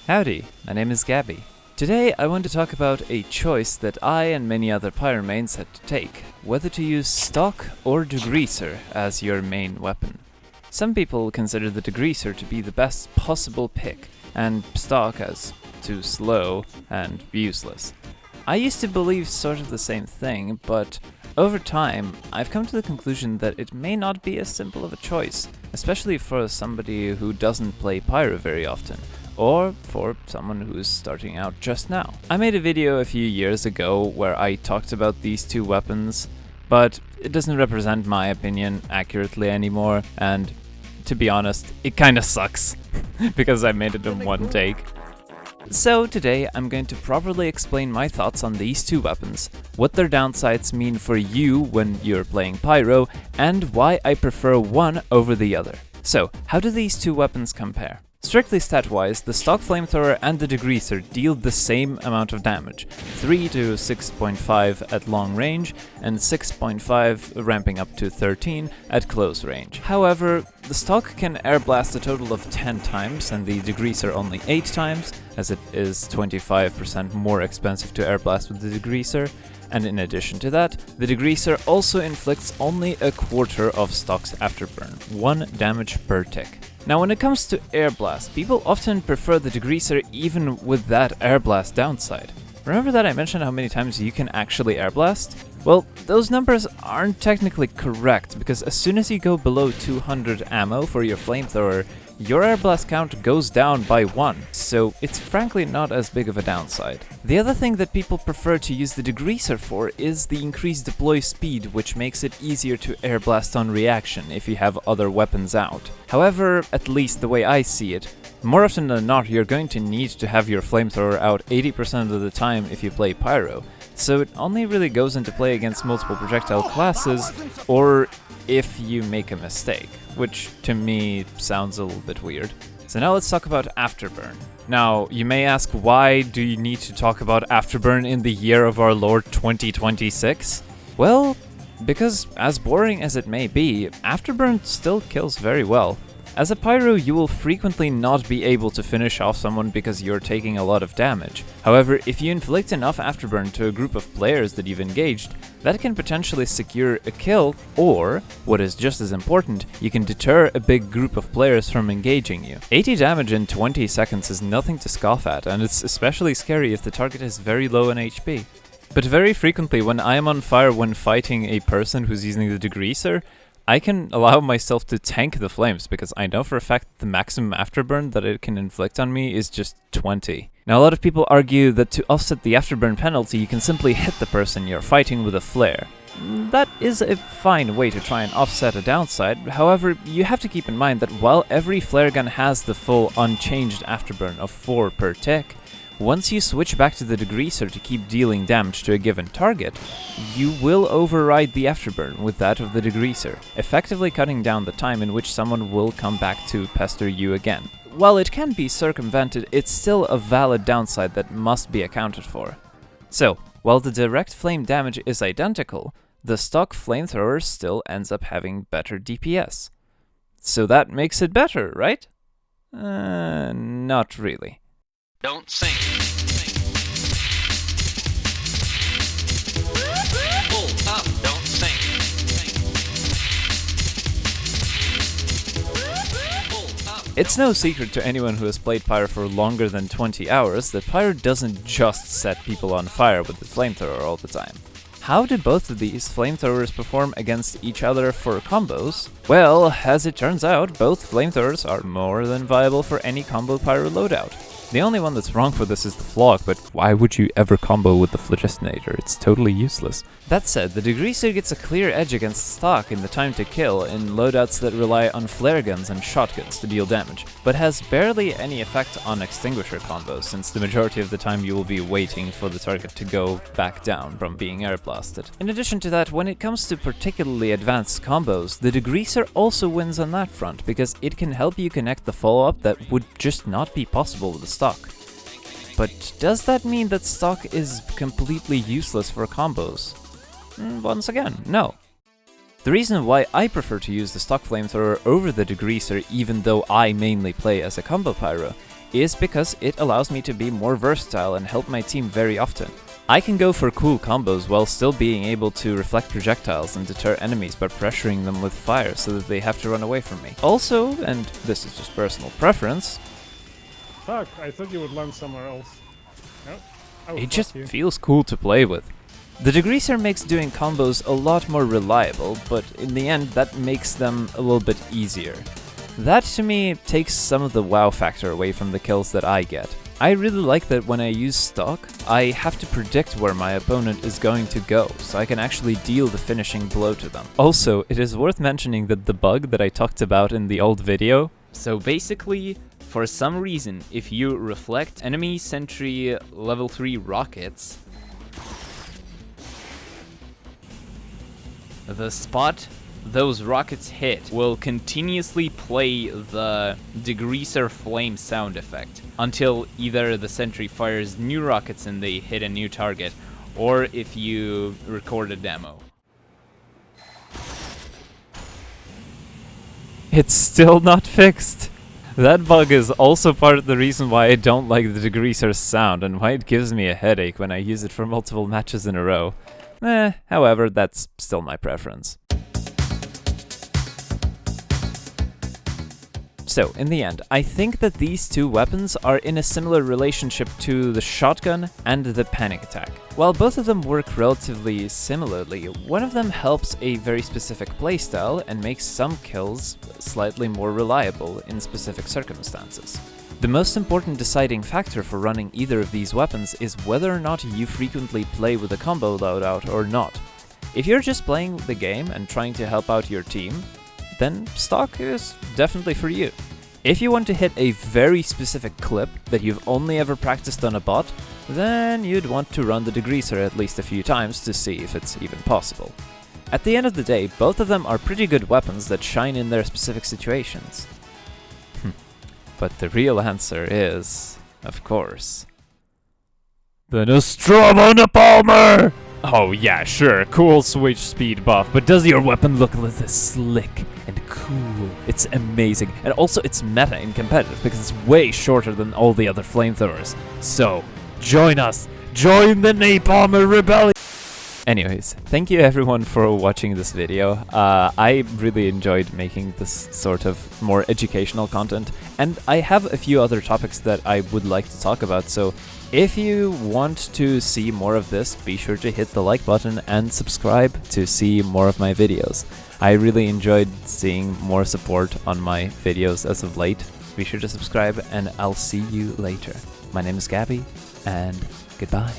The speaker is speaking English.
Howdy, my name is Gabbie. Today I want to talk about a choice that I and many other Pyro mains had to take, whether to use stock or Degreaser as your main weapon. Some people consider the Degreaser to be the best possible pick, and stock as too slow and useless. I used to believe sort of the same thing, but over time I've come to the conclusion that it may not be as simple of a choice, especially for somebody who doesn't play Pyro very often, or for someone who's starting out just now. I made a video a few years ago where I talked about these two weapons, but it doesn't represent my opinion accurately anymore, and to be honest, it kinda sucks, because I made it in one take. So today I'm going to properly explain my thoughts on these two weapons, what their downsides mean for you when you're playing Pyro, and why I prefer one over the other. So, how do these two weapons compare? Strictly stat-wise, the stock flamethrower and the Degreaser deal the same amount of damage, 3 to 6.5 at long range, and 6.5 ramping up to 13 at close range. However, the stock can airblast a total of 10 times, and the Degreaser only 8 times, as it is 25% more expensive to airblast with the Degreaser. And in addition to that, the Degreaser also inflicts only a quarter of stock's afterburn, 1 damage per tick. Now when it comes to Airblast, people often prefer the Degreaser even with that Airblast downside. Remember that I mentioned how many times you can actually Airblast? Well, those numbers aren't technically correct, because as soon as you go below 200 ammo for your flamethrower, your airblast count goes down by 1, so it's frankly not as big of a downside. The other thing that people prefer to use the Degreaser for is the increased deploy speed, which makes it easier to airblast on reaction if you have other weapons out. However, at least the way I see it, more often than not you're going to need to have your flamethrower out 80% of the time if you play Pyro, so it only really goes into play against multiple projectile classes, or if you make a mistake, which to me sounds a little bit weird. So now let's talk about afterburn. Now, you may ask, why do you need to talk about afterburn in the year of our Lord 2026? Well, because as boring as it may be, afterburn still kills very well. As a Pyro, you will frequently not be able to finish off someone because you're taking a lot of damage. However, if you inflict enough afterburn to a group of players that you've engaged, that can potentially secure a kill, or, what is just as important, you can deter a big group of players from engaging you. 80 damage in 20 seconds is nothing to scoff at, and it's especially scary if the target is very low in HP. But very frequently, when I am on fire when fighting a person who's using the Degreaser, I can allow myself to tank the flames because I know for a fact the maximum afterburn that it can inflict on me is just 20. Now a lot of people argue that to offset the afterburn penalty you can simply hit the person you're fighting with a flare. That is a fine way to try and offset a downside, however you have to keep in mind that while every flare gun has the full unchanged afterburn of 4 per tick, once you switch back to the Degreaser to keep dealing damage to a given target, you will override the afterburn with that of the Degreaser, effectively cutting down the time in which someone will come back to pester you again. While it can be circumvented, it's still a valid downside that must be accounted for. So, while the direct flame damage is identical, the stock flamethrower still ends up having better DPS. So that makes it better, right? Not really. Don't sink. Pull up, don't sink. Pull up. It's no secret to anyone who has played Pyro for longer than 20 hours that Pyro doesn't just set people on fire with the flamethrower all the time. How do both of these flamethrowers perform against each other for combos? Well, as it turns out, both flamethrowers are more than viable for any combo Pyro loadout. The only one that's wrong for this is the Flog, but why would you ever combo with the Phlogistonator? It's totally useless. That said, the Degreaser gets a clear edge against stock in the time to kill in loadouts that rely on flare guns and shotguns to deal damage, but has barely any effect on extinguisher combos, since the majority of the time you will be waiting for the target to go back down from being airblasted. In addition to that, when it comes to particularly advanced combos, the Degreaser also wins on that front, because it can help you connect the follow-up that would just not be possible with the stock. But does that mean that stock is completely useless for combos? Once again, no. The reason why I prefer to use the stock flamethrower over the Degreaser, even though I mainly play as a combo Pyro, is because it allows me to be more versatile and help my team very often. I can go for cool combos while still being able to reflect projectiles and deter enemies by pressuring them with fire so that they have to run away from me. Also, and this is just personal preference, Fuck, I thought you would land somewhere else. No? Oh, it fuck just you. feels cool to play with. The Degreaser makes doing combos a lot more reliable, but in the end that makes them a little bit easier. That to me takes some of the wow factor away from the kills that I get. I really like that when I use stock, I have to predict where my opponent is going to go, so I can actually deal the finishing blow to them. Also, it is worth mentioning that the bug that I talked about in the old video, so basically, for some reason, if you reflect enemy sentry level 3 rockets, the spot those rockets hit will continuously play the Degreaser flame sound effect until either the sentry fires new rockets and they hit a new target, or if you record a demo. It's still not fixed! That bug is also part of the reason why I don't like the Degreaser's sound and why it gives me a headache when I use it for multiple matches in a row. However, that's still my preference. So, in the end, I think that these two weapons are in a similar relationship to the shotgun and the panic attack. While both of them work relatively similarly, one of them helps a very specific playstyle and makes some kills slightly more reliable in specific circumstances. The most important deciding factor for running either of these weapons is whether or not you frequently play with a combo loadout or not. If you're just playing the game and trying to help out your team, then stock is definitely for you. If you want to hit a very specific clip that you've only ever practiced on a bot, then you'd want to run the Degreaser at least a few times to see if it's even possible. At the end of the day, both of them are pretty good weapons that shine in their specific situations. But the real answer is, of course, the Nostromo Napalmer! Oh yeah, sure, cool switch speed buff, but does your weapon look this slick and cool? It's amazing, and also it's meta in competitive because it's way shorter than all the other flamethrowers. So, join us! Join the Napalmer Rebellion! Anyways, thank you everyone for watching this video. I really enjoyed making this sort of more educational content, and I have a few other topics that I would like to talk about, so if you want to see more of this, be sure to hit the like button and subscribe to see more of my videos. I really enjoyed seeing more support on my videos as of late. Be sure to subscribe, and I'll see you later. My name is Gabbie, and goodbye.